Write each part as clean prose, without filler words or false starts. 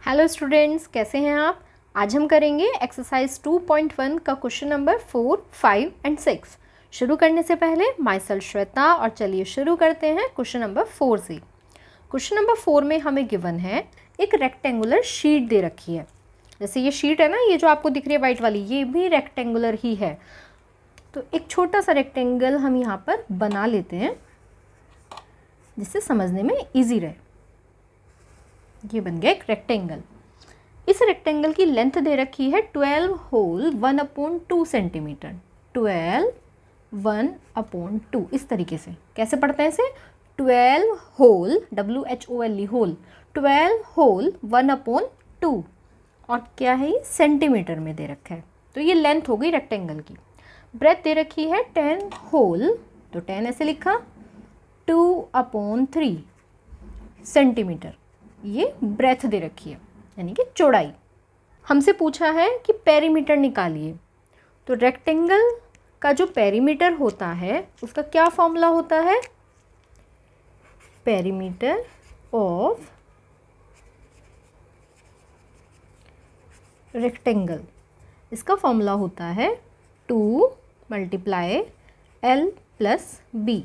Hello students, कैसे हैं आप। आज हम करेंगे एक्सरसाइज 2.1 का क्वेश्चन नंबर 4, 5 एंड 6। शुरू करने से पहले माई सेल्फ श्वेता, और चलिए शुरू करते हैं क्वेश्चन नंबर 4 से। क्वेश्चन नंबर 4 में हमें गिवन है एक रेक्टेंगुलर शीट दे रखी है। जैसे ये शीट है ना, ये जो आपको दिख रही है वाइट वाली, ये भी रेक्टेंगुलर ही है। तो एक छोटा सा रेक्टेंगल हम यहाँ पर बना लेते हैं जिससे समझने में ईजी रहे। ये बन गया एक रेक्टेंगल। इस रेक्टेंगल की लेंथ दे रखी है 12 होल 1/2 सेंटीमीटर। 12 1/2 इस तरीके से कैसे पढ़ते हैं इसे? 12 होल WHOLE होल 12 होल 1/2 और क्या है ये? सेंटीमीटर में दे रखा है। तो ये लेंथ हो गई रेक्टेंगल की। ब्रेथ दे रखी है 10 होल, तो 10 ऐसे लिखा, 2/3 सेंटीमीटर। ये ब्रेथ दे रखी है यानी कि चौड़ाई। हमसे पूछा है कि पेरीमीटर निकालिए। तो रेक्टेंगल का जो पेरीमीटर होता है उसका क्या फॉर्मूला होता है? पेरीमीटर ऑफ रेक्टेंगल, इसका फॉर्मूला होता है 2 × L + B।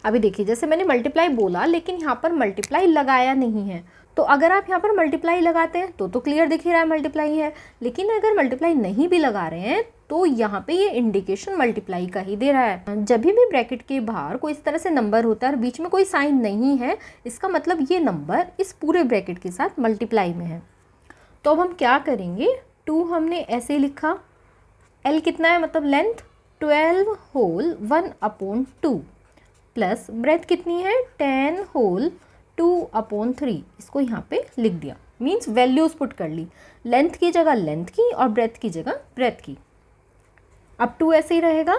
अभी देखिए, जैसे मैंने मल्टीप्लाई बोला लेकिन यहाँ पर मल्टीप्लाई लगाया नहीं है। तो अगर आप यहाँ पर मल्टीप्लाई लगाते हैं तो क्लियर दिख ही रहा है मल्टीप्लाई है, लेकिन अगर मल्टीप्लाई नहीं भी लगा रहे हैं तो यहाँ पे ये इंडिकेशन मल्टीप्लाई का ही दे रहा है। जब भी ब्रैकेट के बाहर कोई इस तरह से नंबर होता है और बीच में कोई साइन नहीं है, इसका मतलब ये नंबर इस पूरे ब्रैकेट के साथ मल्टीप्लाई में है। तो अब हम क्या करेंगे, 2 हमने ऐसे लिखा, L कितना है मतलब लेंथ 12 होल 1/2 प्लस ब्रेथ कितनी है 10 होल 2/3, इसको यहाँ पे लिख दिया। मीन्स वैल्यूज पुट कर ली, लेंथ की जगह लेंथ की और ब्रेथ की जगह ब्रेथ की। अब 2 ऐसे ही रहेगा।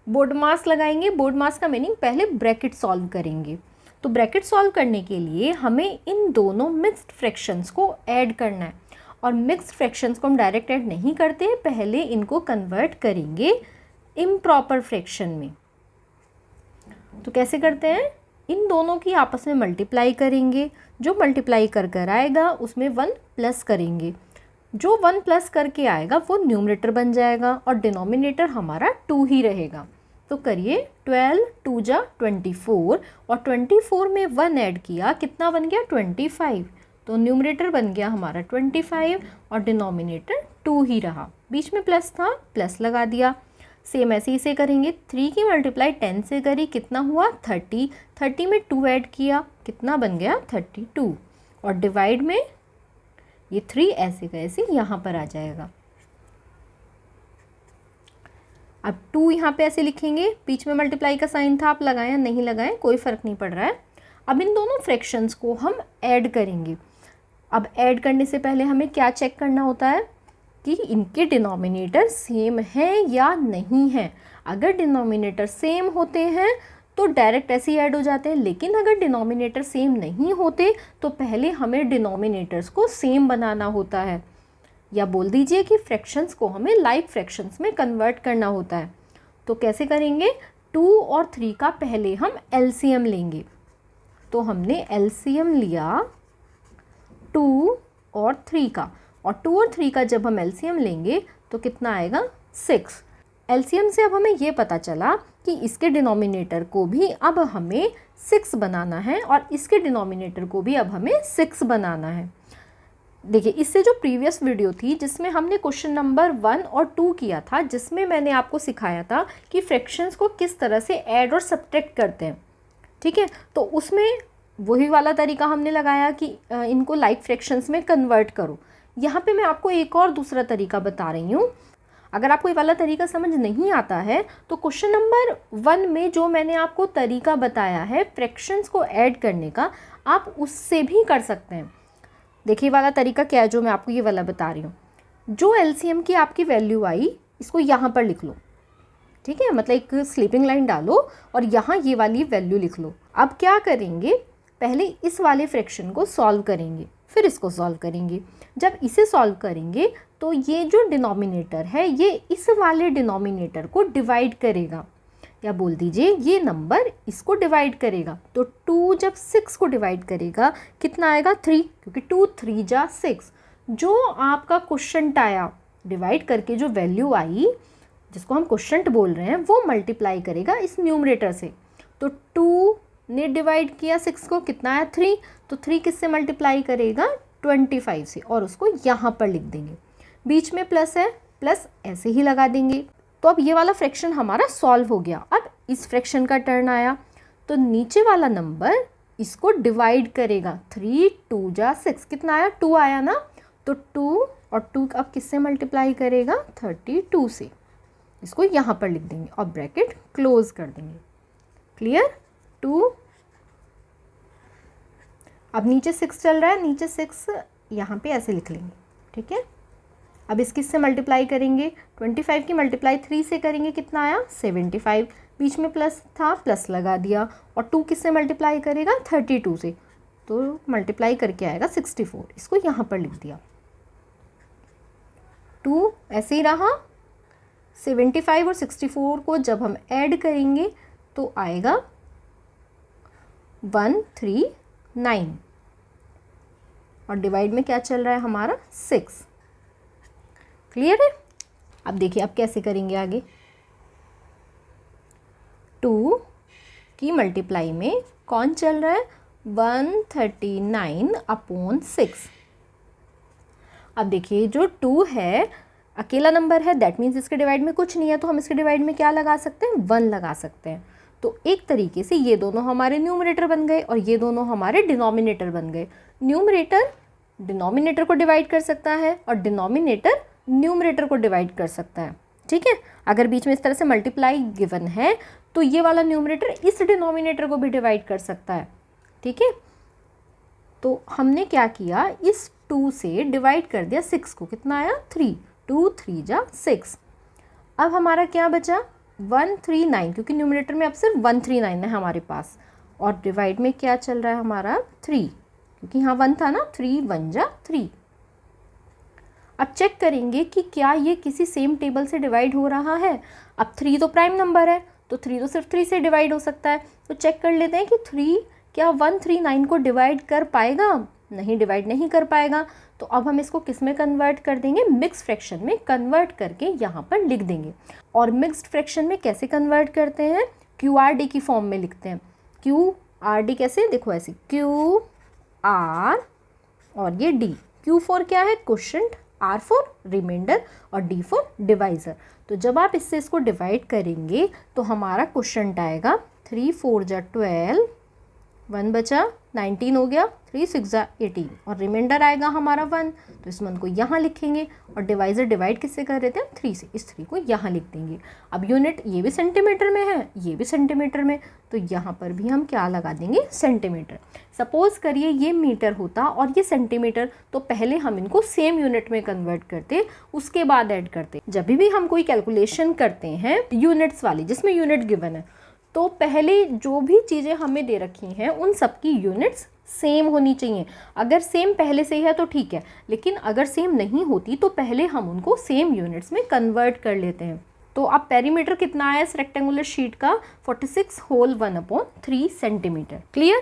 बोर्ड मास लगाएंगे। बोर्ड मास का मीनिंग पहले ब्रैकेट सॉल्व करेंगे। तो ब्रैकेट सॉल्व करने के लिए हमें इन दोनों मिक्स्ड फ्रैक्शंस को ऐड करना है, और मिक्स्ड फ्रैक्शंस को हम डायरेक्ट ऐड नहीं करते, पहले इनको कन्वर्ट करेंगे इम्प्रॉपर फ्रैक्शन में। तो कैसे करते हैं? इन दोनों की आपस में मल्टीप्लाई करेंगे। जो मल्टीप्लाई कर आएगा उसमें 1 प्लस करेंगे। जो 1 प्लस करके आएगा वो न्यूमरेटर बन जाएगा और डिनोमिनेटर हमारा 2 ही रहेगा। तो करिए, 12 2 × 24 और 24 में 1 ऐड किया, कितना बन गया 25। तो न्यूमरेटर बन गया हमारा 25 और डिनोमिनेटर 2 ही रहा। बीच में प्लस था, प्लस लगा दिया। सेम ऐसे ही से करेंगे। 3 की मल्टीप्लाई 10 से करी, कितना हुआ 30। 30 में 2 ऐड किया, कितना बन गया 32। और डिवाइड में ये 3 ऐसे का ऐसे यहाँ पर आ जाएगा। अब 2 यहाँ पे ऐसे लिखेंगे, बीच में मल्टीप्लाई का साइन था, आप लगाएं नहीं लगाएं कोई फ़र्क नहीं पड़ रहा है। अब इन दोनों फ्रैक्शंस को हम ऐड करेंगे। अब ऐड करने से पहले हमें क्या चेक करना होता है कि इनके डिनोमिनेटर सेम है या नहीं है। अगर डिनोमिनेटर सेम होते हैं तो डायरेक्ट ऐसे ही ऐड हो जाते हैं, लेकिन अगर डिनोमिनेटर सेम नहीं होते तो पहले हमें डिनोमिनेटर्स को सेम बनाना होता है, या बोल दीजिए कि फ्रैक्शंस को हमें लाइक फ्रैक्शंस में कन्वर्ट करना होता है। तो कैसे करेंगे? 2 और 3 का पहले हम LCM लेंगे। तो हमने LCM लिया 2 और 3 का, और 2 और 3 का जब हम LCM लेंगे तो कितना आएगा 6। LCM से अब हमें ये पता चला कि इसके डिनोमिनेटर को भी अब हमें 6 बनाना है और इसके डिनोमिनेटर को भी अब हमें 6 बनाना है। देखिए, इससे जो प्रीवियस वीडियो थी जिसमें हमने क्वेश्चन नंबर 1 और 2 किया था, जिसमें मैंने आपको सिखाया था कि फ्रैक्शंस को किस तरह से ऐड और सब्ट्रैक्ट करते हैं, ठीक है, तो उसमें वही वाला तरीका हमने लगाया कि इनको लाइक फ्रैक्शंस में कन्वर्ट करो। यहाँ पे मैं आपको एक और दूसरा तरीका बता रही हूँ। अगर आपको ये वाला तरीका समझ नहीं आता है तो क्वेश्चन नंबर 1 में जो मैंने आपको तरीका बताया है फ्रैक्शंस को ऐड करने का, आप उससे भी कर सकते हैं। देखिए वाला तरीका क्या है जो मैं आपको ये वाला बता रही हूँ। जो LCM की आपकी वैल्यू आई, इसको यहाँ पर लिख लो, ठीक है, मतलब एक स्लीपिंग लाइन डालो और यहाँ ये वाली वैल्यू लिख लो। अब क्या करेंगे, पहले इस वाले फ्रैक्शन को सॉल्व करेंगे, फिर इसको सॉल्व करेंगे। जब इसे सॉल्व करेंगे तो ये जो डिनोमिनेटर है ये इस वाले डिनोमिनेटर को डिवाइड करेगा। या बोल दीजिए ये नंबर इसको डिवाइड करेगा। तो 2 जब 6 को डिवाइड करेगा कितना आएगा 3, क्योंकि 2 3 जा 6। जो आपका क्वोशंट आया डिवाइड करके जो वैल्यू आई जिसको हम क्वोशंट बोल रहे हैं वो मल्टीप्लाई करेगा इस न्यूमरेटर से। तो 2 ने डिवाइड किया 6 को, कितना आया 3। तो 3 किससे मल्टीप्लाई करेगा 25 से, और उसको यहाँ पर लिख देंगे। बीच में प्लस है, प्लस ऐसे ही लगा देंगे। तो अब ये वाला फ्रैक्शन हमारा सॉल्व हो गया। अब इस फ्रैक्शन का टर्न आया तो नीचे वाला नंबर इसको डिवाइड करेगा। 3 2 जा 6, कितना आया 2 आया ना। तो 2 और 2 अब किससे मल्टीप्लाई करेगा 32 से। इसको यहाँ पर लिख देंगे और ब्रैकेट क्लोज कर देंगे। क्लियर। 2 अब नीचे 6 चल रहा है, नीचे 6 यहाँ पे ऐसे लिख लेंगे, ठीक है। अब इस किससे मल्टीप्लाई करेंगे 25 की मल्टीप्लाई 3 से करेंगे, कितना आया 75। बीच में प्लस था, प्लस लगा दिया। और 2 किससे मल्टीप्लाई करेगा 32 से, तो मल्टीप्लाई करके आएगा 64। इसको यहाँ पर लिख दिया। 2 ऐसे ही रहा। 75 और 64 को जब हम ऐड करेंगे तो आएगा 139, और डिवाइड में क्या चल रहा है हमारा 6। क्लियर है। अब देखिए अब कैसे करेंगे आगे। 2 की मल्टीप्लाई में कौन चल रहा है 139/6। अब देखिए जो 2 है अकेला नंबर है, दैट मीन्स इसके डिवाइड में कुछ नहीं है, तो हम इसके डिवाइड में क्या लगा सकते हैं 1 लगा सकते हैं। तो एक तरीके से ये दोनों हमारे न्यूमरेटर बन गए और ये दोनों हमारे डिनोमिनेटर बन गए। न्यूमरेटर डिनोमिनेटर को डिवाइड कर सकता है और डिनोमिनेटर न्यूमरेटर को डिवाइड कर सकता है, ठीक है। अगर बीच में इस तरह से मल्टीप्लाई गिवन है तो ये वाला न्यूमरेटर इस डिनोमिनेटर को भी डिवाइड कर सकता है, ठीक है। तो हमने क्या किया, इस 2 से डिवाइड कर दिया 6 को, कितना आया 3। 2 3 जा 6। अब हमारा क्या बचा 139, क्योंकि न्यूमरेटर में अब सिर्फ 139 है हमारे पास, और डिवाइड में क्या चल रहा है हमारा 3, क्योंकि यहाँ 1 था ना। 3 1 जा 3। अब चेक करेंगे कि क्या ये किसी सेम टेबल से डिवाइड हो रहा है। अब 3 तो प्राइम नंबर है, तो 3 तो सिर्फ 3 से डिवाइड हो सकता है। तो चेक कर लेते हैं कि 3 क्या 139 को डिवाइड कर पाएगा। नहीं, डिवाइड नहीं कर पाएगा। तो अब हम इसको किस में कन्वर्ट कर देंगे, मिक्स्ड फ्रैक्शन में कन्वर्ट करके यहाँ पर लिख देंगे। और मिक्स्ड फ्रैक्शन में कैसे कन्वर्ट करते हैं, QRD की फॉर्म में लिखते हैं। QRD कैसे, देखो ऐसे QR और ये D। Q फॉर क्या है क्वोशंट, R फॉर रिमाइंडर और D फॉर डिवाइज़र। तो जब आप इससे इसको डिवाइड करेंगे तो हमारा क्वोशंट आएगा 3 4 जा 12, 1 बचा 19 हो गया, 3 6 जा 18, और रिमाइंडर आएगा हमारा 1। तो इस 1 को यहाँ लिखेंगे और डिवाइज़र डिवाइड किससे कर रहे थे 3 से, इस 3 को यहाँ लिख देंगे। अब यूनिट ये भी सेंटीमीटर में है, ये भी सेंटीमीटर में, तो यहाँ पर भी हम क्या लगा देंगे सेंटीमीटर। सपोज़ करिए ये मीटर होता और ये सेंटीमीटर, तो पहले हम इनको सेम यूनिट में कन्वर्ट करते, उसके बाद ऐड करते। जब भी हम कोई कैलकुलेशन करते हैं यूनिट्स वाली जिसमें यूनिट गिवन है, तो पहले जो भी चीज़ें हमें दे रखी हैं उन सब की यूनिट्स सेम होनी चाहिए। अगर सेम पहले से है तो ठीक है, लेकिन अगर सेम नहीं होती तो पहले हम उनको सेम यूनिट्स में कन्वर्ट कर लेते हैं। तो अब पेरीमीटर कितना आया इस रेक्टेंगुलर शीट का 46 होल 1/3 सेंटीमीटर। क्लियर।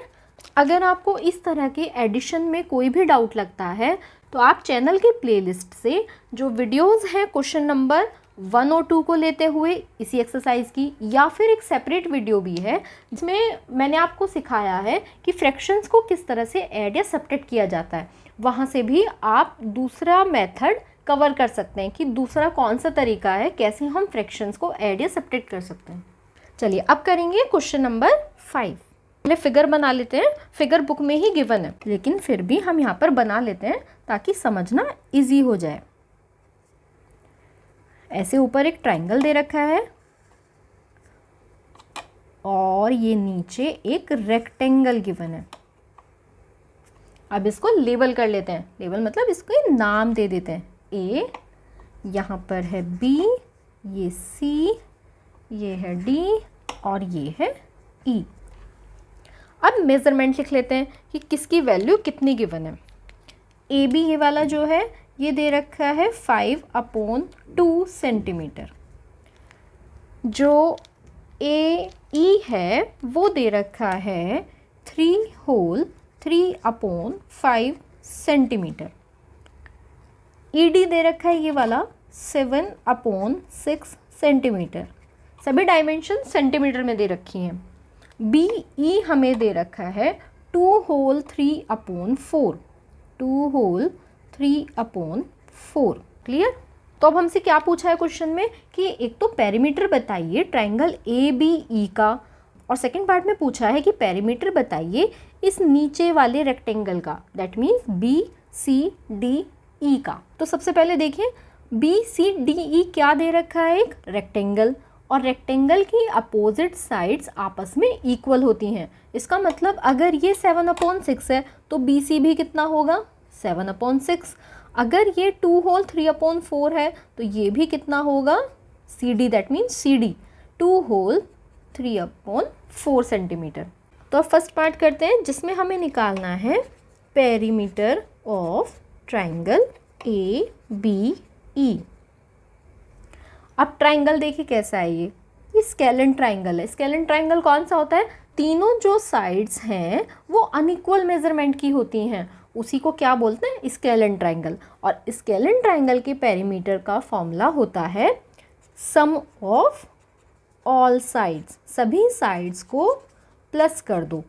अगर आपको इस तरह के एडिशन में कोई भी डाउट लगता है तो आप चैनल की प्लेलिस्ट से जो वीडियोज़ हैं क्वेश्चन नंबर 1 और 2 को लेते हुए इसी एक्सरसाइज की, या फिर एक सेपरेट वीडियो भी है जिसमें मैंने आपको सिखाया है कि फ्रैक्शंस को किस तरह से ऐड या सब्ट्रैक्ट किया जाता है, वहाँ से भी आप दूसरा मेथड कवर कर सकते हैं कि दूसरा कौन सा तरीका है कैसे हम फ्रैक्शंस को ऐड या सब्ट्रैक्ट कर सकते हैं। चलिए अब करेंगे क्वेश्चन नंबर 5। पहले फिगर बना लेते हैं। फिगर बुक में ही गिवन है, लेकिन फिर भी हम यहाँ पर बना लेते हैं ताकि समझना इजी हो जाए। ऐसे ऊपर एक ट्राइंगल दे रखा है और ये नीचे एक रेक्टेंगल गिवन है। अब इसको लेबल कर लेते हैं। लेबल मतलब इसको नाम दे देते हैं। ए, यहाँ पर है बी, ये सी, ये है डी और ये है ई। अब मेज़रमेंट लिख लेते हैं कि किसकी वैल्यू कितनी गिवन है। ए बी ये वाला जो है ये दे रखा है 5/2 सेंटीमीटर। जो ए ई है वो दे रखा है 3 होल 3/5 सेंटीमीटर। ई डी दे रखा है ये वाला 7/6 सेंटीमीटर। सभी डायमेंशन सेंटीमीटर में दे रखी हैं। बी ई हमें दे रखा है 2 होल 3/4 2 होल 3/4। क्लियर। तो अब हमसे क्या पूछा है क्वेश्चन में कि एक तो पेरीमीटर बताइए ट्राइंगल ए बी ई का, और सेकंड पार्ट में पूछा है कि पेरीमीटर बताइए इस नीचे वाले रेक्टेंगल का, that means B C D E का। तो सबसे पहले देखिए बी सी डी ई क्या दे रखा है, एक रेक्टेंगल, और रेक्टेंगल की अपोजिट साइड्स आपस में इक्वल होती हैं। इसका मतलब अगर ये 7/6 है तो बी सी भी कितना होगा 7/6। अगर ये 2 होल 3/4 है तो ये भी कितना होगा C D, that means C D 2 whole 3/4 centimetre. तो अब फर्स्ट पार्ट करते हैं जिसमें हमें निकालना है perimeter of triangle A B E. अब ट्राइंगल देखिए कैसा है, ये स्केलन ट्राइंगल है। स्केलन ट्राइंगल कौन सा होता है, तीनों जो साइड्स हैं वो अनइक्वल मेजरमेंट की होती हैं, उसी को क्या बोलते हैं स्केलन ट्राइंगल। और स्केलन ट्राइंगल के पेरीमीटर का फॉर्मूला होता है सम ऑफ ऑल साइड्स, सभी साइड्स को प्लस कर दो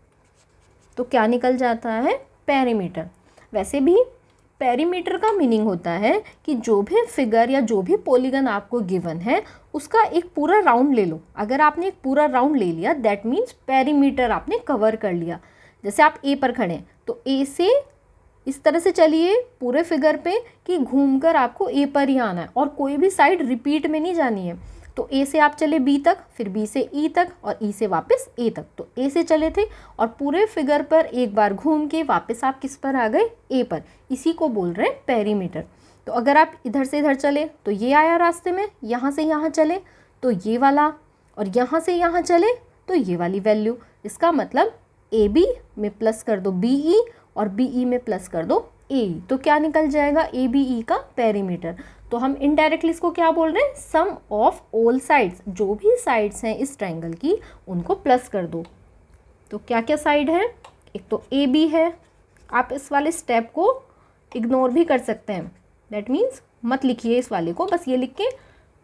तो क्या निकल जाता है पेरीमीटर। वैसे भी पेरीमीटर का मीनिंग होता है कि जो भी फिगर या जो भी पॉलीगन आपको गिवन है उसका एक पूरा राउंड ले लो। अगर आपने एक पूरा राउंड ले लिया दैट मीन्स पेरीमीटर आपने कवर कर लिया। जैसे आप ए पर खड़े हैं तो ए से इस तरह से चलिए पूरे फिगर पे कि घूमकर आपको ए पर ही आना है और कोई भी साइड रिपीट में नहीं जानी है। तो ए से आप चले बी तक, फिर बी से ई तक और ई से वापस ए तक। तो ए से चले थे और पूरे फिगर पर एक बार घूम के वापस आप किस पर आ गए ए पर, इसी को बोल रहे हैं पेरीमीटर। तो अगर आप इधर से इधर चले तो ये आया रास्ते में, यहाँ से यहाँ चले तो ये वाला, और यहाँ से यहाँ चले तो ये वाली वैल्यू। इसका मतलब ए बी में प्लस कर दो बी ई और बी ई में प्लस कर दो ए ई, तो क्या निकल जाएगा ए बी ई का पेरीमीटर। तो हम इनडायरेक्टली इसको क्या बोल रहे हैं सम ऑफ ऑल साइड्स, जो भी साइड्स हैं इस ट्राइंगल की उनको प्लस कर दो। तो क्या क्या साइड है, एक तो ए बी है, आप इस वाले स्टेप को इग्नोर भी कर सकते हैं, दैट मीन्स मत लिखिए इस वाले को, बस ये लिख के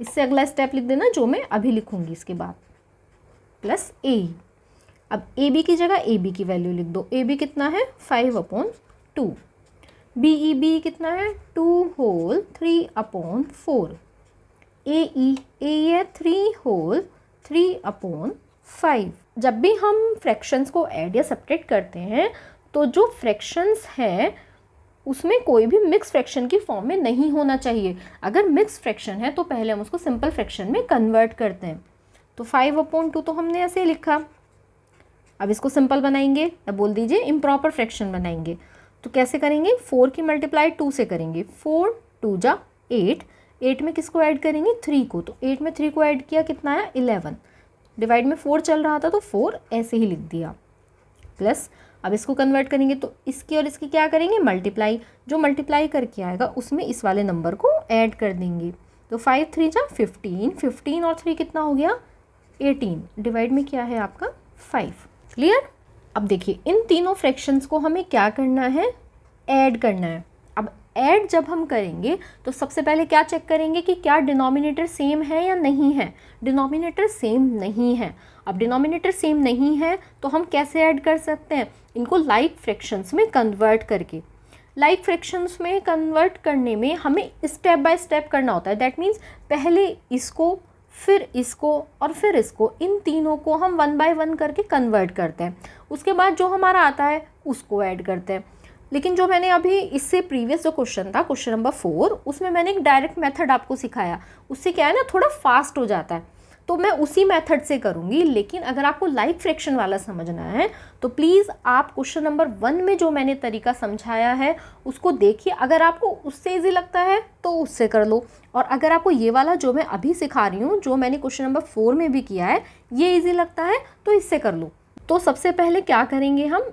इससे अगला स्टेप लिख देना जो मैं अभी लिखूंगी इसके बाद, प्लस ए। अब ए बी की जगह ए बी की वैल्यू लिख दो। ए बी कितना है 5/2, बी ई बी कितना है 2 होल 3/4, ए ई है 3 होल 3/5। जब भी हम फ्रैक्शंस को ऐड या सब्ट्रैक्ट करते हैं तो जो फ्रैक्शंस हैं उसमें कोई भी मिक्स फ्रैक्शन की फॉर्म में नहीं होना चाहिए। अगर मिक्स फ्रैक्शन है तो पहले हम उसको सिंपल फ्रैक्शन में कन्वर्ट करते हैं। तो 5/2 तो हमने ऐसे लिखा। अब इसको सिंपल बनाएंगे या बोल दीजिए इम्प्रॉपर फ्रैक्शन बनाएंगे। तो कैसे करेंगे, 4 की मल्टीप्लाई 2 से करेंगे, 4 2 जा 8, 8 में किसको ऐड करेंगे 3 को, तो 8 में 3 को ऐड किया कितना आया 11, डिवाइड में 4 चल रहा था तो 4 ऐसे ही लिख दिया, प्लस अब इसको कन्वर्ट करेंगे तो इसकी और इसकी क्या करेंगे मल्टीप्लाई, जो मल्टीप्लाई करके आएगा उसमें इस वाले नंबर को ऐड कर देंगे। तो 5 3 जा 15, 15 और 3 कितना हो गया 18, डिवाइड में क्या है आपका 5। क्लियर। अब देखिए इन तीनों फ्रैक्शंस को हमें क्या करना है, ऐड करना है। अब ऐड जब हम करेंगे तो सबसे पहले क्या चेक करेंगे कि क्या डिनोमिनेटर सेम है या नहीं है। डिनोमिनेटर सेम नहीं है। अब डिनोमिनेटर सेम नहीं है तो हम कैसे ऐड कर सकते हैं, इनको लाइक फ्रैक्शंस में कन्वर्ट करके। लाइक फ्रैक्शंस में कन्वर्ट करने में हमें स्टेप बाय स्टेप करना होता है, दैट मीन्स पहले इसको फिर इसको और फिर इसको, इन तीनों को हम 1 बाय 1 करके कन्वर्ट करते हैं। उसके बाद जो हमारा आता है उसको ऐड करते हैं। लेकिन जो मैंने अभी इससे प्रीवियस जो क्वेश्चन था क्वेश्चन नंबर 4, उसमें मैंने एक डायरेक्ट मेथड आपको सिखाया, उससे क्या है ना थोड़ा फास्ट हो जाता है, तो मैं उसी मेथड से करूँगी। लेकिन अगर आपको लाइक फ्रैक्शन वाला समझना है तो प्लीज़ आप क्वेश्चन नंबर 1 में जो मैंने तरीका समझाया है उसको देखिए। अगर आपको उससे ईजी लगता है तो उससे कर लो, और अगर आपको ये वाला जो मैं अभी सिखा रही हूँ, जो मैंने क्वेश्चन नंबर 4 में भी किया है, ये ईजी लगता है तो इससे कर लो। तो सबसे पहले क्या करेंगे, हम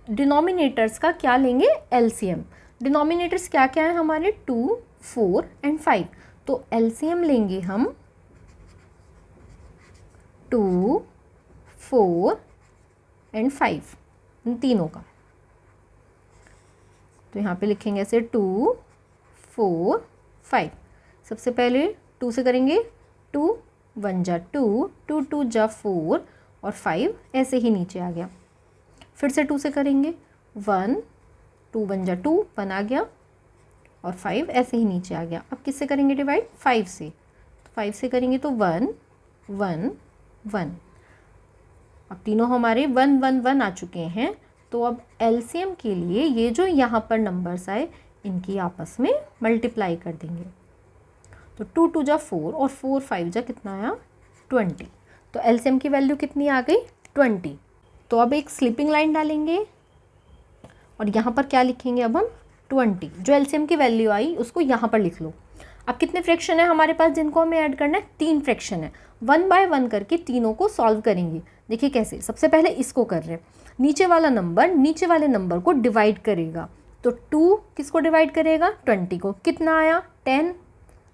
डिनोमिनेटर्स का क्या लेंगे एलसीएम। डिनोमिनेटर्स क्या क्या है हमारे 2 4 एंड 5, तो एलसीएम लेंगे हम 2, 4 एंड 5, इन तीनों का। तो यहाँ पे लिखेंगे ऐसे 2, 4, 5। सबसे पहले 2 से करेंगे, 2 1 जा 2, 2 2 जा 4 और 5 ऐसे ही नीचे आ गया। फिर से 2 से करेंगे, 1, 2 1 जा 2, 1 आ गया और 5 ऐसे ही नीचे आ गया। अब किससे करेंगे डिवाइड? 5 से। तो 5 से करेंगे तो 1 1 1। अब तीनों हमारे 1 1 1 आ चुके हैं। तो अब एलसीएम के लिए ये जो यहाँ पर नंबर्स आए इनकी आपस में मल्टीप्लाई कर देंगे। तो 2 2 जा 4 और 4 5 जा कितना आया? 20। तो एलसीएम की वैल्यू कितनी आ गई? 20। तो अब एक स्लीपिंग लाइन डालेंगे और यहाँ पर क्या लिखेंगे अब हम? 20। जो एलसीएम की वैल्यू आई उसको यहाँ पर लिख लो। अब कितने फ्रैक्शन है हमारे पास जिनको हमें ऐड करना है? 3 फ्रैक्शन है। 1 बाय 1 करके तीनों को सॉल्व करेंगे। देखिए कैसे, सबसे पहले इसको कर रहे हैं। नीचे वाला नंबर नीचे वाले नंबर को डिवाइड करेगा। तो 2 किसको डिवाइड करेगा? 20 को। कितना आया? 10।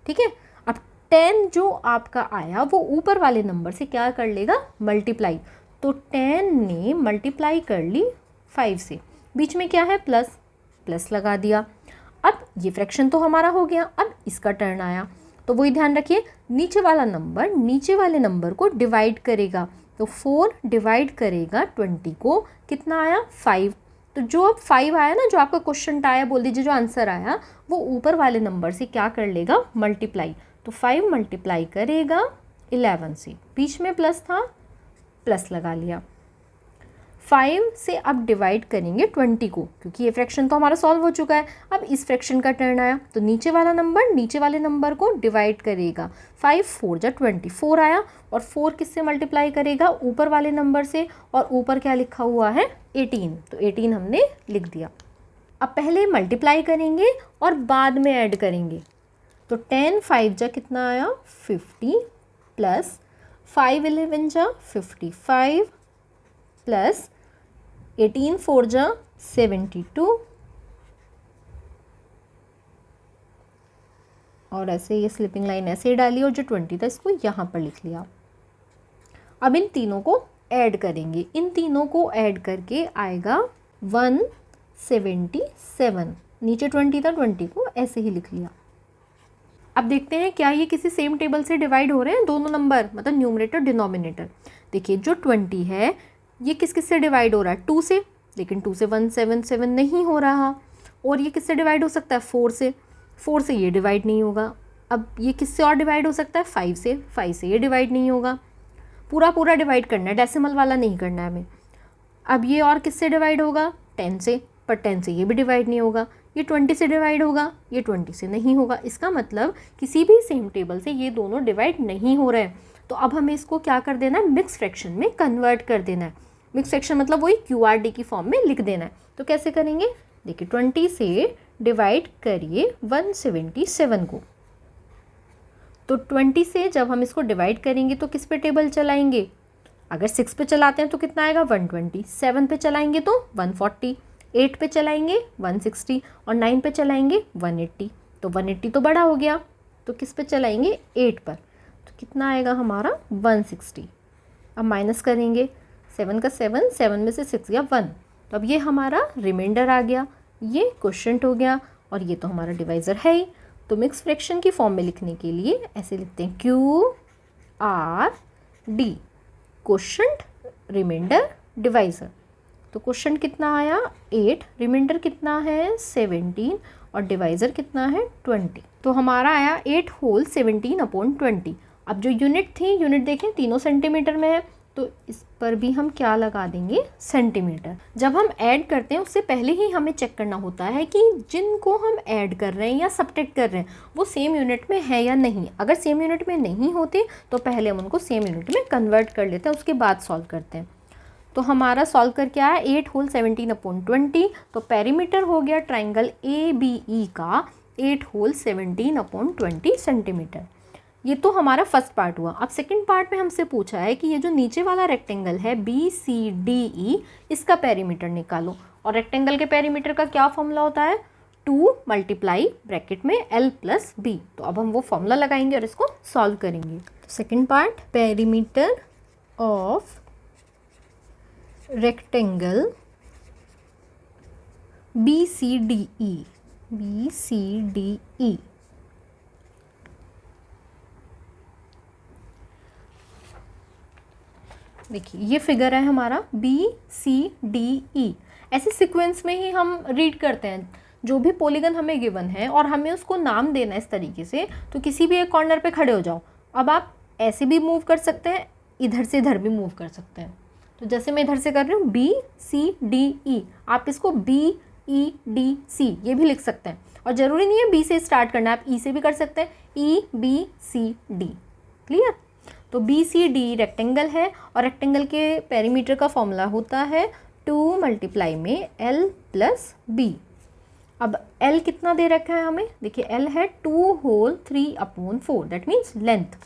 ठीक है, अब 10 जो आपका आया वो ऊपर वाले नंबर से क्या कर लेगा? मल्टीप्लाई। तो 10 ने मल्टीप्लाई कर ली 5 से। बीच में क्या है? प्लस, प्लस लगा दिया। अब ये फ्रैक्शन तो हमारा हो गया। अब इसका टर्न आया। तो वही ध्यान रखिए, नीचे वाला नंबर नीचे वाले नंबर को डिवाइड करेगा। तो 4 डिवाइड करेगा 20 को। कितना आया? 5। तो जो अब 5 आया ना, जो आपका क्वेश्चन आया, बोल दीजिए जो आंसर आया, वो ऊपर वाले नंबर से क्या कर लेगा? मल्टीप्लाई। तो 5 मल्टीप्लाई करेगा 11 से। बीच में प्लस था, प्लस लगा लिया। 5 से अब डिवाइड करेंगे 20 को, क्योंकि ये फ्रैक्शन तो हमारा सॉल्व हो चुका है। अब इस फ्रैक्शन का टर्न आया। तो नीचे वाला नंबर नीचे वाले नंबर को डिवाइड करेगा। 5 4 जा 20, 4 आया। और 4 किससे मल्टीप्लाई करेगा? ऊपर वाले नंबर से। और ऊपर क्या लिखा हुआ है? 18। तो 18 हमने लिख दिया। अब पहले मल्टीप्लाई करेंगे और बाद में ऐड करेंगे। तो 10 5 जा कितना आया? 50 प्लस 5 11 जा 55 प्लस 18 4 जा 72 और ऐसे ये स्लिपिंग लाइन ऐसे ही डाली और जो 20 था इसको यहाँ पर लिख लिया। अब इन तीनों को ऐड करेंगे। इन तीनों को ऐड करके आएगा 177। नीचे 20 था, 20 को ऐसे ही लिख लिया। अब देखते हैं क्या ये किसी सेम टेबल से डिवाइड हो रहे हैं दोनों नंबर, मतलब न्यूमरेटर डिनोमिनेटर। देखिए जो 20 है ये किस किस से डिवाइड हो रहा है? 2 से, लेकिन 2 से 177 नहीं हो रहा। और ये किससे डिवाइड हो सकता है? 4 से। 4 से ये डिवाइड नहीं होगा। अब ये किससे और डिवाइड हो सकता है? 5 से। 5 से ये डिवाइड नहीं होगा। पूरा पूरा डिवाइड करना है, डेसिमल वाला नहीं करना है हमें। अब ये और किससे डिवाइड होगा? 10 से, पर 10 से ये भी डिवाइड नहीं होगा। ये 20 से डिवाइड होगा, ये 20 से नहीं होगा। इसका मतलब किसी भी सेम टेबल से ये दोनों डिवाइड नहीं हो रहे हैं। तो अब हमें इसको क्या कर देना है? मिक्स फ्रैक्शन में कन्वर्ट कर देना है। मिक्स फ्रैक्शन मतलब वही QRD की फॉर्म में लिख देना है। तो कैसे करेंगे? देखिए 20 से डिवाइड करिए 177 को। तो 20 से जब हम इसको डिवाइड करेंगे तो किस पे टेबल चलाएंगे? अगर 6 पे चलाते हैं तो कितना आएगा? 120। 7 पे चलाएंगे तो 140। 8 पे चलाएंगे 160 और 9 पे चलाएंगे 180। तो 180 तो बड़ा हो गया, तो किस पे चलाएंगे? 8 पर। तो कितना आएगा हमारा? 160। अब माइनस करेंगे, 7 का 7, 7 में से 6 गया 1। तो अब ये हमारा रिमाइंडर आ गया, ये क्वोशिएंट हो गया और ये तो हमारा डिवाइज़र है ही। तो मिक्स फ्रैक्शन की फॉर्म में लिखने के लिए ऐसे लिखते हैं QRD, क्वोशिएंट, रिमाइंडर, डिवाइज़र। तो क्वोशिएंट कितना आया? 8, रिमाइंडर कितना है? 17 और डिवाइज़र कितना है? 20। तो हमारा आया 8 होल 17/20। अब जो यूनिट थी, यूनिट देखें तीनों सेंटीमीटर में है, तो इस पर भी हम क्या लगा देंगे? सेंटीमीटर। जब हम ऐड करते हैं उससे पहले ही हमें चेक करना होता है कि जिनको हम ऐड कर रहे हैं या सब्ट्रैक्ट कर रहे हैं वो सेम यूनिट में है या नहीं। अगर सेम यूनिट में नहीं होते तो पहले हम उनको सेम यूनिट में कन्वर्ट कर लेते हैं, उसके बाद सॉल्व करते हैं। तो हमारा सॉल्व कर क्या है? 8 होल 17/20। तो पेरीमीटर हो गया ट्राइंगल ABE का 8 होल 17/20 सेंटीमीटर। ये तो हमारा फर्स्ट पार्ट हुआ। अब सेकंड पार्ट में हमसे पूछा है कि ये जो नीचे वाला रेक्टेंगल है BCDE, इसका पेरीमीटर निकालो। और रेक्टेंगल के पेरीमीटर का क्या फॉर्मूला होता है? 2 मल्टीप्लाई ब्रैकेट में L प्लस B। तो अब हम वो फॉर्मूला लगाएंगे और इसको सॉल्व करेंगे। तो second part, perimeter of rectangle BCDE, BCDE। देखिए ये फिगर है हमारा BCDE। ऐसे सीक्वेंस में ही हम रीड करते हैं, जो भी पॉलीगन हमें गिवन है और हमें उसको नाम देना है इस तरीके से, तो किसी भी एक कॉर्नर पे खड़े हो जाओ। अब आप ऐसे भी मूव कर सकते हैं, इधर से इधर भी मूव कर सकते हैं। तो जैसे मैं इधर से कर रही हूँ BCDE, आप इसको BEDC ये भी लिख सकते हैं, और ज़रूरी नहीं है B से स्टार्ट करना है, आप E से भी कर सकते हैं, EBCD। क्लियर? तो BCD रेक्टेंगल है, और रेक्टेंगल के पेरीमीटर का फॉर्मूला होता है 2 मल्टीप्लाई में L प्लस B। अब L कितना दे रखा है हमें, देखिए L है 2 होल 3/4, दैट मीन्स लेंथ,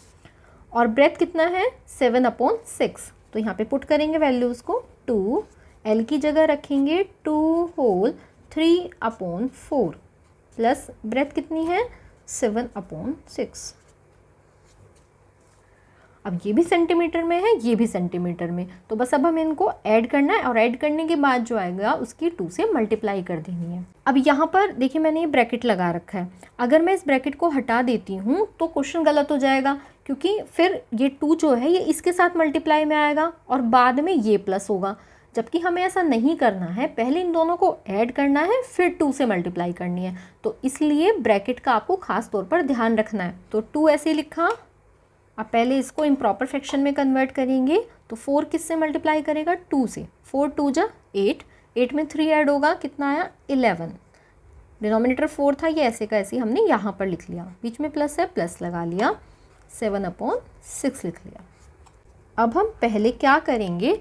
और ब्रेथ कितना है 7/6। तो यहाँ पे पुट करेंगे वैल्यूज़ को, 2 L की जगह रखेंगे 2 होल 3/4 प्लस ब्रेथ कितनी है 7/6। अब ये भी सेंटीमीटर में है, ये भी सेंटीमीटर में, तो बस अब हमें इनको ऐड करना है, और ऐड करने के बाद जो आएगा उसकी 2 से मल्टीप्लाई कर देनी है। अब यहाँ पर देखिए मैंने ये ब्रैकेट लगा रखा है, अगर मैं इस ब्रैकेट को हटा देती हूँ तो क्वेश्चन गलत हो जाएगा, क्योंकि फिर ये 2 जो है ये इसके साथ मल्टीप्लाई में आएगा और बाद में ये प्लस होगा, जबकि हमें ऐसा नहीं करना है, पहले इन दोनों को ऐड करना है फिर 2 से मल्टीप्लाई करनी है। तो इसलिए ब्रैकेट का आपको खास तौर पर ध्यान रखना है। तो 2 ऐसे लिखा, अब पहले इसको इम्प्रॉपर फ्रैक्शन में कन्वर्ट करेंगे, तो 4 किससे मल्टीप्लाई करेगा 2 से, 4 2 जा 8, 8 में 3 ऐड होगा, कितना आया 11। डिनोमिनेटर 4 था, ये ऐसे का ऐसे हमने यहाँ पर लिख लिया, बीच में प्लस है प्लस लगा लिया, 7/6 लिख लिया। अब हम पहले क्या करेंगे,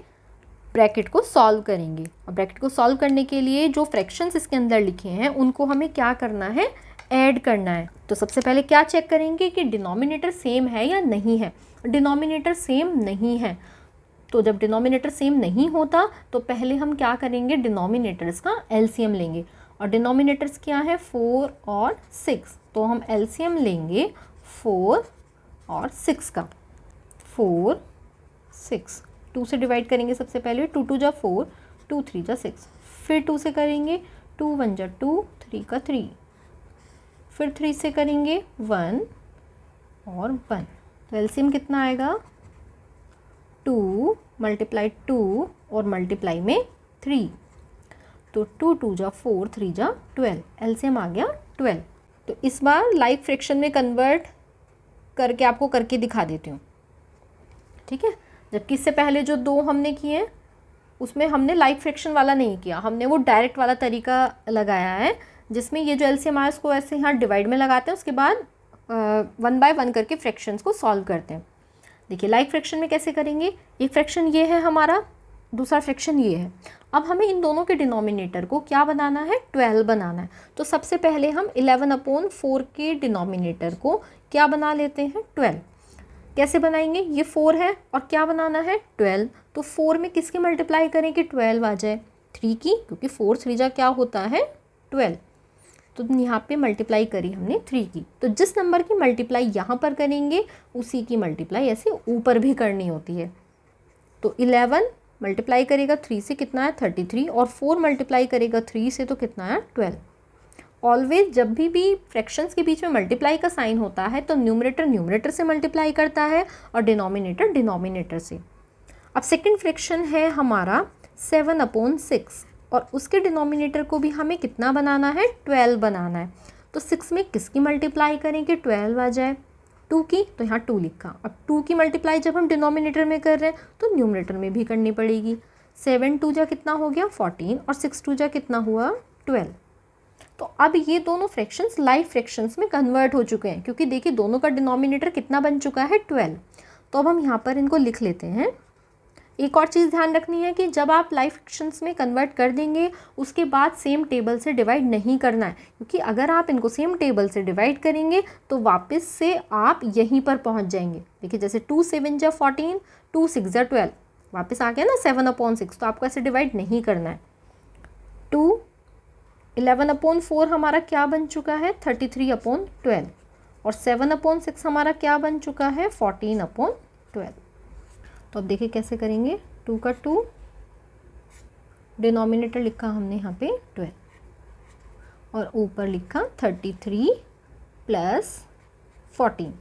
ब्रैकेट को सॉल्व करेंगे। अब ब्रैकेट को सॉल्व करने के लिए जो फ्रैक्शंस इसके अंदर लिखे हैं उनको हमें क्या करना है, ऐड करना है। तो सबसे पहले क्या चेक करेंगे कि डिनोमिनेटर सेम है या नहीं है। डिनोमिनेटर सेम नहीं है, तो जब डिनोमिनेटर सेम नहीं होता तो पहले हम क्या करेंगे, डिनोमिनेटर्स का एलसीएम लेंगे, और डिनोमिनेटर्स क्या है 4 और 6, तो हम एलसीएम लेंगे 4 और 6 का, 4 6, 2 से डिवाइड करेंगे सबसे पहले, 2 2 जा 4, 2 3 जा 6, फिर 2 से करेंगे, 2 1 जा 2, 3 का 3, फिर 3 से करेंगे 1 और 1, तो एलसीएम कितना आएगा 2 मल्टीप्लाई 2 और मल्टीप्लाई में 3, तो 2 2 जा 4, 3 जा 12, एलसीएम आ गया 12। तो इस बार लाइक फ्रैक्शन में कन्वर्ट करके आपको करके दिखा देती हूँ, ठीक है। जबकि इससे पहले जो 2 हमने किए उसमें हमने लाइक फ्रैक्शन वाला नहीं किया, हमने वो डायरेक्ट वाला तरीका लगाया है, जिसमें ये जो एलसीएम आया उसको ऐसे यहाँ डिवाइड में लगाते हैं, उसके बाद 1 बाय 1 करके फ्रैक्शंस को सॉल्व करते हैं। देखिए लाइक फ्रैक्शन में कैसे करेंगे, एक फ्रैक्शन ये है हमारा, दूसरा फ्रैक्शन ये है। अब हमें इन दोनों के डिनोमिनेटर को क्या बनाना है, 12 बनाना है। तो सबसे पहले हम 11/4 के डिनोमिनेटर को क्या बना लेते हैं 12। कैसे बनाएंगे, ये 4 है और क्या बनाना है 12, तो 4 में किसकी मल्टीप्लाई करें कि 12 आ जाए, 3 की, क्योंकि 4 3 जा क्या होता है 12, तो यहाँ पे मल्टीप्लाई करी हमने 3 की। तो जिस नंबर की मल्टीप्लाई यहाँ पर करेंगे उसी की मल्टीप्लाई ऐसे ऊपर भी करनी होती है। तो 11 मल्टीप्लाई करेगा 3 से कितना है 33, और 4 मल्टीप्लाई करेगा 3 से तो कितना है 12। ऑलवेज जब भी फ्रैक्शंस के बीच में मल्टीप्लाई का साइन होता है तो न्यूमरेटर न्यूमरेटर से मल्टीप्लाई करता है और डिनोमिनेटर डिनोमिनेटर से। अब सेकंड फ्रैक्शन है हमारा 7/6, और उसके डिनोमिनेटर को भी हमें कितना बनाना है 12 बनाना है। तो 6 में किसकी मल्टीप्लाई करें कि 12 आ जाए, 2 की, तो यहाँ 2 लिखा। अब 2 की मल्टीप्लाई जब हम डिनोमिनेटर में कर रहे हैं तो न्यूमरेटर में भी करनी पड़ेगी। 7 2 जा कितना हो गया 14, और 6 2 जा कितना हुआ 12। तो अब ये दोनों फ्रैक्शंस लाइक फ्रैक्शंस में कन्वर्ट हो चुके हैं, क्योंकि देखिए दोनों का डिनोमिनेटर कितना बन चुका है 12। तो अब हम यहाँ पर इनको लिख लेते हैं। एक और चीज़ ध्यान रखनी है कि जब आप लाइक फ्रैक्शंस में कन्वर्ट कर देंगे उसके बाद सेम टेबल से डिवाइड नहीं करना है, क्योंकि अगर आप इनको सेम टेबल से डिवाइड करेंगे तो वापस से आप यहीं पर पहुँच जाएंगे। देखिए जैसे 2 7 जा 14, 2 6 जा 12, वापस आ गया ना 7/6, तो आपको ऐसे डिवाइड नहीं करना है। 2 11/4 हमारा क्या बन चुका है 33/12, और 7/6 हमारा क्या बन चुका है 14/12। तो अब देखिए कैसे करेंगे, 2 का 2, डिनोमिनेटर लिखा हमने यहाँ पे 12 और ऊपर लिखा 33 प्लस 14।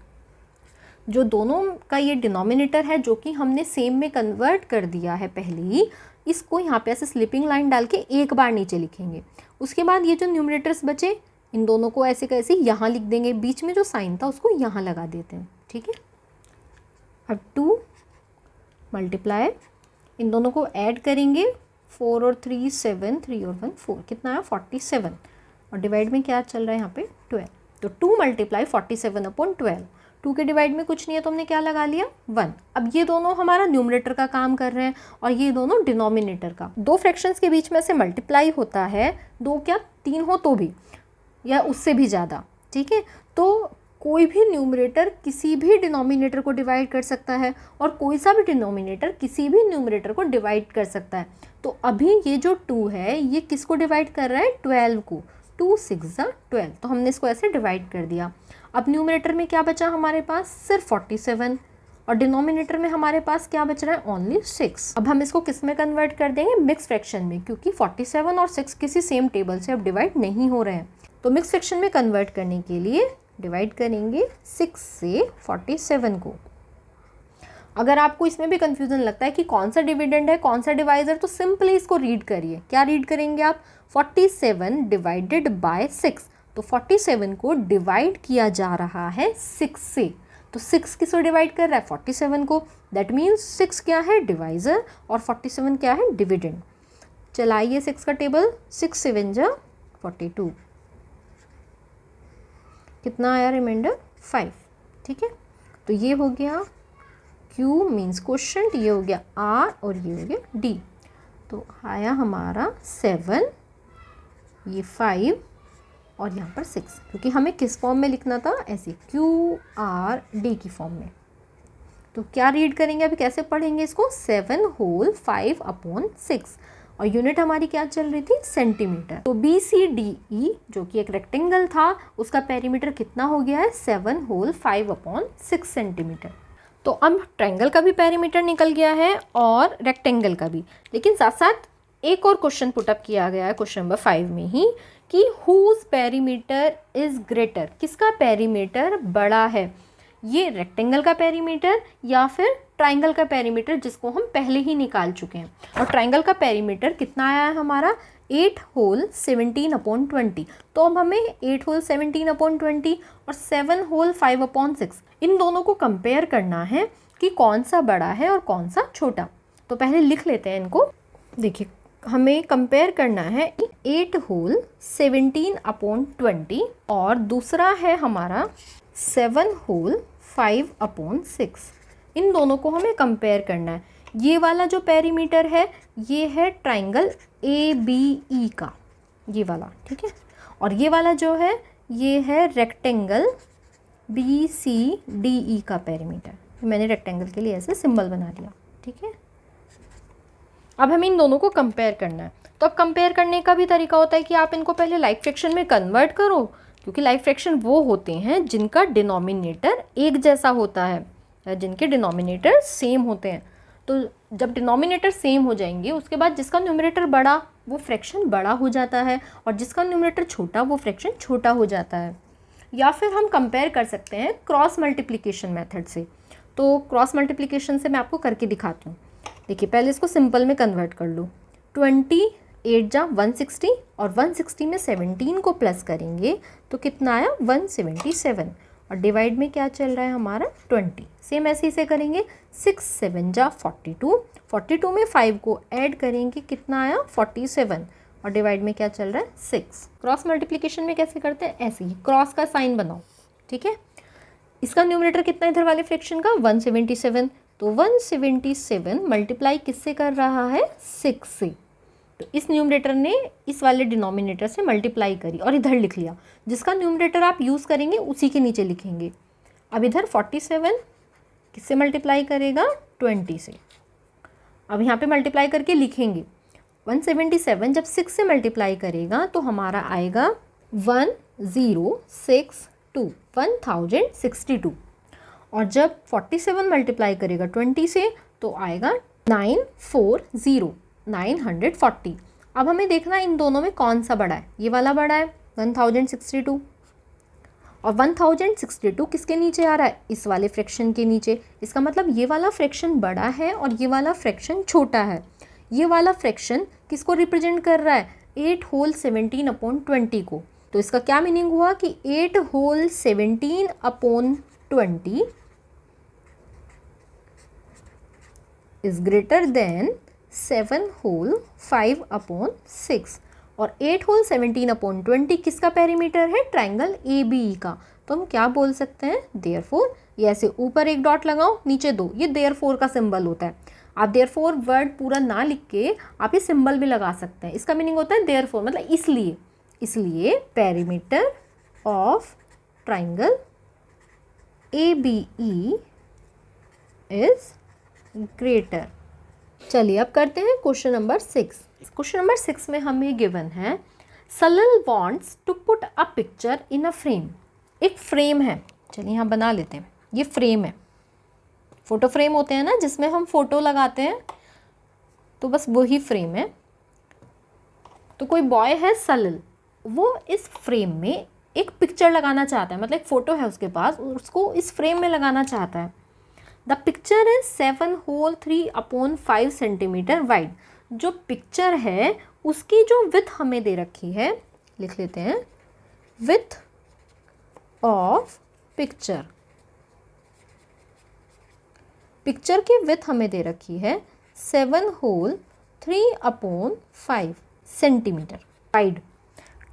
जो दोनों का ये डिनोमिनेटर है जो कि हमने सेम में कन्वर्ट कर दिया है पहले ही, इसको यहाँ पे ऐसे स्लिपिंग लाइन डाल के एक बार नीचे लिखेंगे। उसके बाद ये जो न्यूमरेटर्स बचे इन दोनों को ऐसे कैसे यहाँ लिख देंगे, बीच में जो साइन था उसको यहाँ लगा देते हैं, ठीक है। अब 2 मल्टीप्लाई, इन दोनों को ऐड करेंगे, 4 और 3 7, 3 और 1 4, कितना है 47, और डिवाइड में क्या चल रहा है यहाँ पे 12। तो 2 मल्टीप्लाई 47/12, 2 के डिवाइड में कुछ नहीं है तो हमने क्या लगा लिया 1। अब ये दोनों हमारा न्यूमरेटर का काम कर रहे हैं और ये दोनों डिनोमिनेटर का। दो फ्रैक्शंस के बीच में से मल्टीप्लाई होता है, 2 क्या 3 हो तो भी, या उससे भी ज़्यादा, ठीक है। तो कोई भी न्यूमरेटर किसी भी डिनोमिनेटर को डिवाइड कर सकता है और कोई सा भी डिनोमिनेटर किसी भी न्यूमरेटर को डिवाइड कर सकता है। तो अभी ये जो 2 है ये किसको डिवाइड कर रहा है 12 को, 2 6 12, तो हमने इसको ऐसे डिवाइड कर दिया। अब न्यूमरेटर में क्या बचा हमारे पास सिर्फ 47 और डिनोमिनेटर में हमारे पास क्या बच रहा है ओनली 6। अब हम इसको किस में कन्वर्ट कर देंगे मिक्स फ्रैक्शन में, क्योंकि 47 और 6 किसी सेम टेबल से अब डिवाइड नहीं हो रहे हैं। तो मिक्स फ्रैक्शन में कन्वर्ट करने के लिए डिवाइड करेंगे 6 से 47 को। अगर आपको इसमें भी कंफ्यूजन लगता है कि कौन सा डिविडेंड है कौन सा डिवाइजर, तो सिंपली इसको रीड करिए। क्या रीड करेंगे आप, 47 डिवाइडेड बाय 6, तो 47 को डिवाइड किया जा रहा है 6 से, तो 6 किसको डिवाइड कर रहा है 47 को, दैट मीन्स 6 क्या है डिवाइजर और 47 क्या है डिविडेंड। चलाइए 6 का टेबल, 6 7 जा 42, कितना आया रिमाइंडर 5, ठीक है। तो ये हो गया Q मीन्स क्वोशंट, ये हो गया R और ये हो गया D। तो आया हमारा 7, ये 5 और यहाँ पर 6, क्योंकि हमें किस फॉर्म में लिखना था ऐसे QR-D की फॉर्म में। तो क्या रीड करेंगे अभी, कैसे पढ़ेंगे इसको, 7 होल 5/6 और यूनिट हमारी क्या चल रही थी सेंटीमीटर। तो BCDE जो कि एक रेक्टेंगल था उसका पेरीमीटर कितना हो गया है 7 होल 5/6 सेंटीमीटर। तो अब ट्रायंगल का भी पेरीमीटर निकल गया है और रेक्टेंगल का भी, लेकिन साथ साथ एक और क्वेश्चन पुटअप किया गया है क्वेश्चन नंबर 5 में ही कि हुज पेरीमीटर इज़ ग्रेटर, किसका पेरीमीटर बड़ा है, ये रेक्टेंगल का पेरीमीटर या फिर ट्रायंगल का पेरीमीटर जिसको हम पहले ही निकाल चुके हैं। और ट्रायंगल का पेरीमीटर कितना आया है हमारा 8 होल 17/20। तो अब हमें 8 होल 17/20 और 7 होल 5/6 इन दोनों को कंपेयर करना है कि कौन सा बड़ा है और कौन सा छोटा। तो पहले लिख लेते हैं इनको। देखिए हमें कंपेयर करना है 8 होल 17/20 और दूसरा है हमारा 7 होल 5/6। इन दोनों को हमें कंपेयर करना है। ये वाला जो पेरीमीटर है ये है ट्रायंगल ABE का, ये वाला, ठीक है। और ये वाला जो है ये है रेक्टेंगल BCDE का पेरीमीटर। मैंने रेक्टेंगल के लिए ऐसे सिंबल बना लिया, ठीक है। अब हमें इन दोनों को कंपेयर करना है। तो अब कंपेयर करने का भी तरीका होता है कि आप इनको पहले लाइक फ्रैक्शन में कन्वर्ट करो, क्योंकि लाइक फ्रैक्शन वो होते हैं जिनका डिनोमिनेटर एक जैसा होता है या जिनके डिनोमिनेटर सेम होते हैं। तो जब डिनोमिनेटर सेम हो जाएंगे उसके बाद जिसका न्यूमरेटर बड़ा वो फ्रैक्शन बड़ा हो जाता है और जिसका न्यूमरेटर छोटा वो फ्रैक्शन छोटा हो जाता है। या फिर हम कंपेयर कर सकते हैं क्रॉस मल्टीप्लिकेशन मेथड से। तो क्रॉस मल्टीप्लिकेशन से मैं आपको करके दिखाती हूँ। देखिए पहले इसको सिंपल में कन्वर्ट कर लो। 28 जा 160 और 160 में 17 को प्लस करेंगे तो कितना आया 177 और डिवाइड में क्या चल रहा है हमारा 20। सेम ऐसे ही से करेंगे 6 7 जा 42, 42 में 5 को ऐड करेंगे कितना आया 47 और डिवाइड में क्या चल रहा है 6। क्रॉस मल्टीप्लिकेशन में कैसे करते हैं, ऐसे ही क्रॉस का साइन बनाओ, ठीक है। इसका न्यूमरेटर कितना इधर वाले फ्रैक्शन का 177, तो 177 मल्टीप्लाई किससे कर रहा है 6 से। तो इस न्यूमरेटर ने इस वाले डिनोमिनेटर से मल्टीप्लाई करी और इधर लिख लिया। जिसका न्यूमरेटर आप यूज़ करेंगे उसी के नीचे लिखेंगे। अब इधर 47 किससे मल्टीप्लाई करेगा 20 से। अब यहाँ पे मल्टीप्लाई करके लिखेंगे 177 जब 6 से मल्टीप्लाई करेगा तो हमारा आएगा 1062 और जब 47 मल्टीप्लाई करेगा 20 से तो आएगा 940, 940। अब हमें देखना इन दोनों में कौन सा बड़ा है। ये वाला बड़ा है 1062, और 1062 किसके नीचे आ रहा है, इस वाले फ्रैक्शन के नीचे। इसका मतलब ये वाला फ्रैक्शन बड़ा है और ये वाला फ्रैक्शन छोटा है। ये वाला फ्रैक्शन किसको रिप्रेजेंट कर रहा है, 8 होल 17/20 को। तो इसका क्या मीनिंग हुआ कि 8 whole 17/20 is greater than 7 whole 5/6। और 8 होल 17/20 किसका पेरीमीटर है, ट्राइंगल ABE का। तो हम क्या बोल सकते हैं, देयरफॉर, ये ऐसे ऊपर एक डॉट लगाओ नीचे दो, ये देयरफॉर का सिंबल होता है। आप देयरफॉर वर्ड पूरा ना लिख के आप ये सिंबल भी लगा सकते हैं। इसका मीनिंग होता है देयरफॉर, मतलब इसलिए, इसलिए perimeter of triangle ABE is greater. चलिए अब करते हैं क्वेश्चन नंबर 6। क्वेश्चन नंबर 6 में हमें गिवन है Salil wants to put a picture in a frame. एक फ्रेम है, चलिए यहाँ बना लेते हैं। ये फ्रेम है, फोटो फ्रेम होते हैं ना जिसमें हम फोटो लगाते हैं, तो बस वही फ्रेम है। तो कोई बॉय है सलिल, वो इस फ्रेम में एक पिक्चर लगाना चाहता है, मतलब एक फ़ोटो है उसके पास, उसको इस फ्रेम में लगाना चाहता है। The picture is 7 whole 3/5 centimetre wide. जो पिक्चर है उसकी जो विथ हमें दे रखी है, लिख लेते हैं, विथ ऑफ पिक्चर। पिक्चर की विथ हमें दे रखी है 7 whole 3/5 centimetre wide.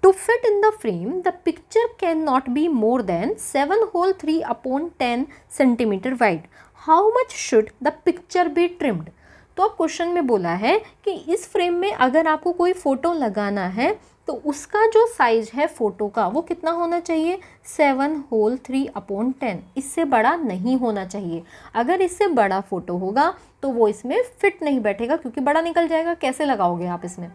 To fit in the frame, the picture cannot be more than 7 whole 3/10 centimeter wide. How much should the picture be trimmed? तो अब क्वेश्चन में बोला है कि इस फ्रेम में अगर आपको कोई फ़ोटो लगाना है तो उसका जो साइज है फ़ोटो का वो कितना होना चाहिए, 7 होल 3/10। इससे बड़ा नहीं होना चाहिए। अगर इससे बड़ा फ़ोटो होगा तो वो इसमें फिट नहीं बैठेगा, क्योंकि बड़ा निकल जाएगा। कैसे लगाओगे आप इसमें?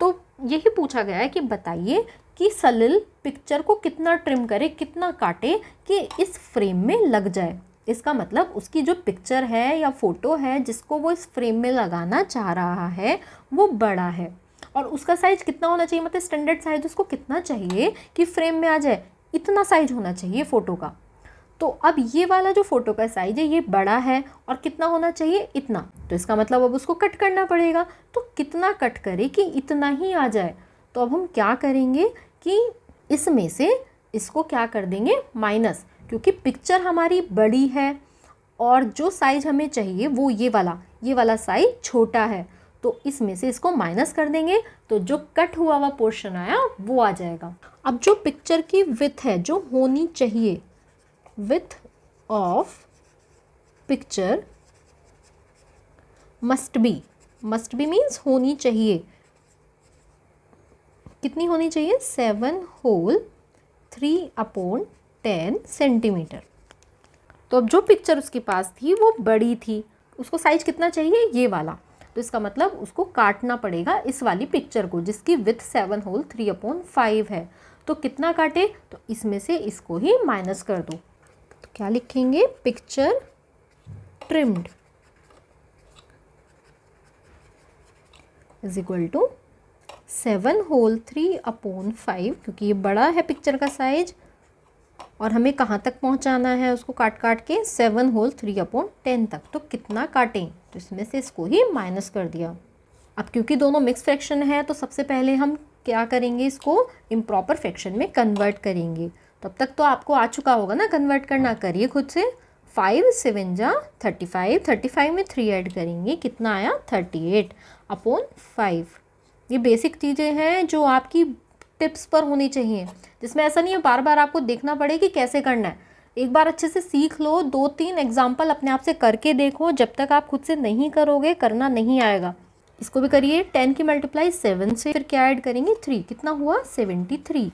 तो यही पूछा गया है कि बताइए कि सलिल पिक्चर को कितना ट्रिम करे, कितना काटे कि इस फ्रेम में लग जाए। इसका मतलब उसकी जो पिक्चर है या फ़ोटो है जिसको वो इस फ्रेम में लगाना चाह रहा है वो बड़ा है, और उसका साइज़ कितना होना चाहिए, मतलब स्टैंडर्ड साइज उसको कितना चाहिए कि फ्रेम में आ जाए, इतना साइज होना चाहिए फ़ोटो का। तो अब ये वाला जो फ़ोटो का साइज़ है ये बड़ा है और कितना होना चाहिए, इतना। तो इसका मतलब अब उसको कट करना पड़ेगा। तो कितना कट करे कि इतना ही आ जाए। तो अब हम क्या करेंगे कि इसमें से इसको क्या कर देंगे, माइनस, क्योंकि पिक्चर हमारी बड़ी है और जो साइज़ हमें चाहिए वो ये वाला साइज़ छोटा है। तो इसमें से इसको माइनस कर देंगे, तो जो कट हुआ हुआ पोर्शन आया वो आ जाएगा। अब जो पिक्चर की विड्थ है जो होनी चाहिए, width of picture must be means होनी चाहिए, कितनी होनी चाहिए, 7 होल 3/10 सेंटीमीटर। तो अब जो पिक्चर उसके पास थी वो बड़ी थी, उसको साइज कितना चाहिए, ये वाला। तो इसका मतलब उसको काटना पड़ेगा इस वाली पिक्चर को जिसकी विथ 7 होल 3/5 है। तो कितना काटे, तो इसमें से इसको ही माइनस कर दो। तो क्या लिखेंगे, picture trimmed is equal to 7 whole 3/5, क्योंकि ये बड़ा है पिक्चर का साइज और हमें कहाँ तक पहुँचाना है उसको काट काट के, 7 होल 3/10 तक। तो कितना काटें, तो इसमें से इसको ही माइनस कर दिया। अब क्योंकि दोनों मिक्स फ्रैक्शन है तो सबसे पहले हम क्या करेंगे, इसको इम्प्रॉपर फ्रैक्शन में कन्वर्ट करेंगे। तब तक तो आपको आ चुका होगा ना कन्वर्ट करना, करिए खुद से। 5 7 जा 35, 35 में 3 ऐड करेंगे, कितना आया 38/5। ये बेसिक चीज़ें हैं जो आपकी टिप्स पर होनी चाहिए, जिसमें ऐसा नहीं है बार बार आपको देखना पड़े कि कैसे करना है। एक बार अच्छे से सीख लो, 2-3 एग्जाम्पल अपने आप से करके देखो। जब तक आप खुद से नहीं करोगे करना नहीं आएगा। इसको भी करिए, 10 की मल्टीप्लाई 7 से, फिर क्या ऐड करेंगे 3, कितना हुआ 73,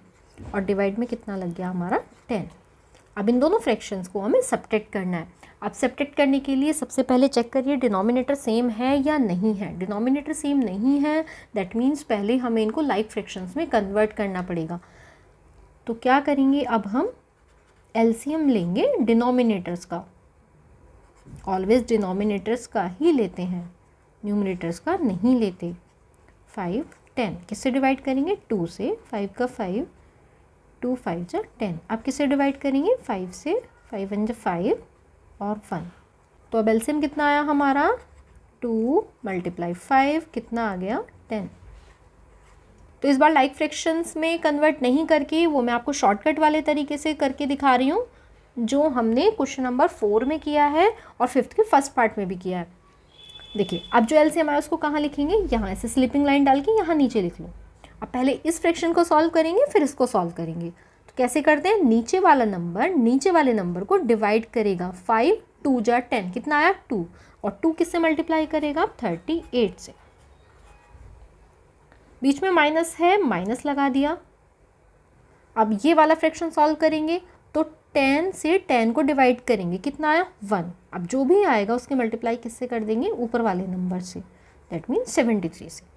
और डिवाइड में कितना लग गया हमारा 10। अब इन दोनों फ्रैक्शंस को हमें सब्ट्रैक्ट करना है। अब सब्ट्रैक्ट करने के लिए सबसे पहले चेक करिए डिनोमिनेटर सेम है या नहीं है। डिनोमिनेटर सेम नहीं है, दैट मीन्स पहले हमें इनको लाइक फ्रैक्शंस में कन्वर्ट करना पड़ेगा। तो क्या करेंगे, अब हम एलसीएम लेंगे डिनोमिनेटर्स का, ऑलवेज डिनोमिनेटर्स का ही लेते हैं, न्यूमरेटर्स का नहीं लेते। 5 10 किससे डिवाइड करेंगे? 2 से। 5 का 5, 2 5 जा 10। अब किससे डिवाइड करेंगे? 5 से। 5 1 जा 5 और 1। तो अब एलसीएम कितना आया हमारा? 2 × 5 कितना आ गया? 10। तो इस बार लाइक फ्रैक्शंस में कन्वर्ट नहीं करके वो मैं आपको शॉर्टकट वाले तरीके से करके दिखा रही हूँ, जो हमने क्वेश्चन नंबर 4 में किया है और 5th के फर्स्ट पार्ट में भी किया है। देखिए अब जो एलसीएम आया उसको कहाँ लिखेंगे? यहाँ ऐसे स्लिपिंग लाइन डाल के यहाँ नीचे लिख लो। अब पहले इस फ्रैक्शन को सॉल्व करेंगे, फिर इसको सॉल्व करेंगे। तो कैसे करते हैं? नीचे वाला नंबर नीचे वाले नंबर को डिवाइड करेगा। 5 2 जा 10 कितना आया? 2। और 2 किससे मल्टीप्लाई करेगा? 38 से। बीच में माइनस है, माइनस लगा दिया। अब ये वाला फ्रैक्शन सॉल्व करेंगे तो 10 से 10 को डिवाइड करेंगे, कितना आया? 1। अब जो भी आएगा उसके मल्टीप्लाई किससे कर देंगे? ऊपर वाले नंबर से, दैट मीन्स 73 से।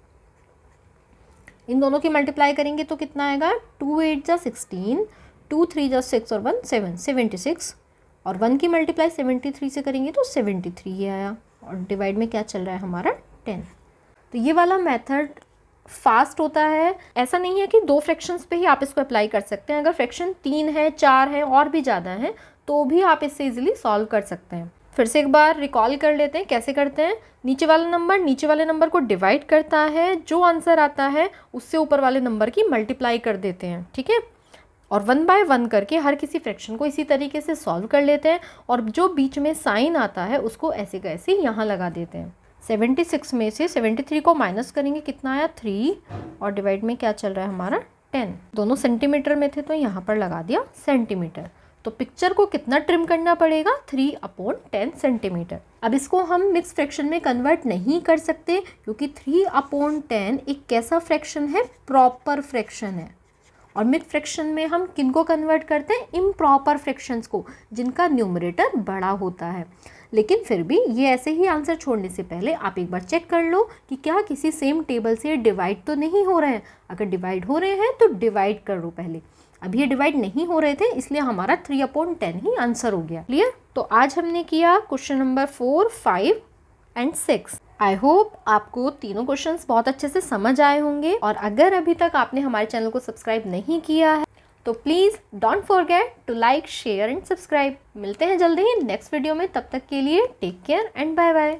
इन दोनों की मल्टीप्लाई करेंगे तो कितना आएगा? 2 8 जा 16, 2 3 जा 6 और 1 7, 76। और 1 की मल्टीप्लाई 73 से करेंगे तो 73 ये आया। और डिवाइड में क्या चल रहा है हमारा? 10। तो ये वाला मेथड फास्ट होता है। ऐसा नहीं है कि 2 फ्रैक्शंस पे ही आप इसको अप्लाई कर सकते हैं। अगर फ्रैक्शन 3 है, 4 है और भी ज़्यादा है तो भी आप इससे इजीली सॉल्व कर सकते हैं। फिर से एक बार रिकॉल कर लेते हैं कैसे करते हैं। नीचे वाला नंबर नीचे वाले नंबर को डिवाइड करता है, जो आंसर आता है उससे ऊपर वाले नंबर की मल्टीप्लाई कर देते हैं, ठीक है। और 1 बाय 1 करके हर किसी फ्रैक्शन को इसी तरीके से सॉल्व कर लेते हैं। और जो बीच में साइन आता है उसको ऐसे कैसे यहाँ लगा देते हैं। 76 में से 73 को माइनस करेंगे, कितना आया? 3। और डिवाइड में क्या चल रहा है हमारा? 10। दोनों सेंटीमीटर में थे तो यहाँ पर लगा दिया सेंटीमीटर। तो पिक्चर को कितना ट्रिम करना पड़ेगा? 3/10 सेंटीमीटर। अब इसको हम मिक्स फ्रैक्शन में कन्वर्ट नहीं कर सकते क्योंकि 3/10 एक कैसा फ्रैक्शन है? प्रॉपर फ्रैक्शन है। और मिक्स फ्रैक्शन में हम किनको कन्वर्ट करते हैं? इम्प्रॉपर फ्रैक्शंस को, जिनका न्यूमरेटर बड़ा होता है। लेकिन फिर भी ये ऐसे ही आंसर छोड़ने से पहले आप एक बार चेक कर लो कि क्या किसी सेम टेबल से डिवाइड तो नहीं हो रहे हैं। अगर डिवाइड हो रहे हैं तो डिवाइड कर लो पहले। अब ये डिवाइड नहीं हो रहे थे इसलिए हमारा 3/10 ही आंसर हो गया। क्लियर? तो आज हमने किया question number 4, 5 and 6। I hope आपको तीनों क्वेश्चंस बहुत अच्छे से समझ आए होंगे। और अगर अभी तक आपने हमारे चैनल को सब्सक्राइब नहीं किया है तो please don't forget to like, share and subscribe. मिलते हैं जल्दी ही नेक्स्ट वीडियो में। तब तक के लिए take care and bye bye.